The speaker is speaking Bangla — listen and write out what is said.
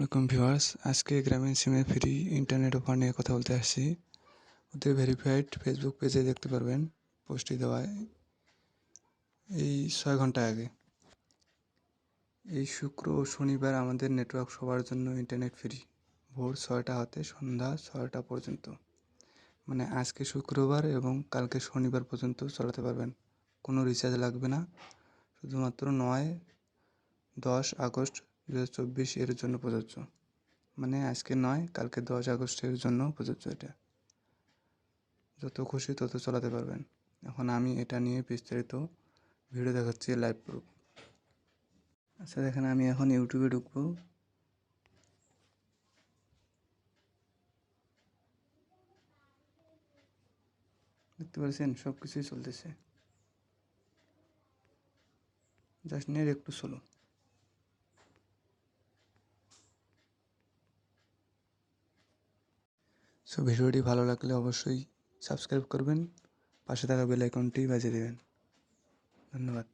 ওয়েলকাম ভিউয়ার্স, আজকে গ্রামীণ সিমের ফ্রি ইন্টারনেট অফার নিয়ে কথা বলতে আসছি। ওদের ভেরিফাইড ফেসবুক পেজে দেখতে পারবেন, পোস্টটি দেওয়া এই 6 ঘন্টা আগে। এই শুক্র ও শনিবার আমাদের নেটওয়ার্ক সবার জন্য ইন্টারনেট ফ্রি, ভোর 6টা হতে সন্ধ্যা 6টা পর্যন্ত। মানে আজকে শুক্রবার এবং কালকে শনিবার পর্যন্ত চালাতে পারবেন। কোনো রিচার্জ লাগবে না, শুধুমাত্র 9-10 আগস্ট 2024 এর জন্য প্রযোজ্য। মানে আজকে 9, কালকে 10 আগস্টের জন্য প্রযোজ্য। এটা যত খুশি তত চালাতে পারবেন। এখন আমি এটা নিয়ে বিস্তারিত ভিডিও দেখাচ্ছি, লাইভ প্রুফ। আচ্ছা দেখেন, আমি এখন ইউটিউবে ঢুকবো। দেখতে পাচ্ছেন সব কিছুই চলতেছে, জাস্ট নেট একটু স্লো। সো ভিডিওটি ভালো লাগলে অবশ্যই সাবস্ক্রাইব করবেন, পাশে থাকা বেল আইকনটি বাজিয়ে দেবেন। ধন্যবাদ।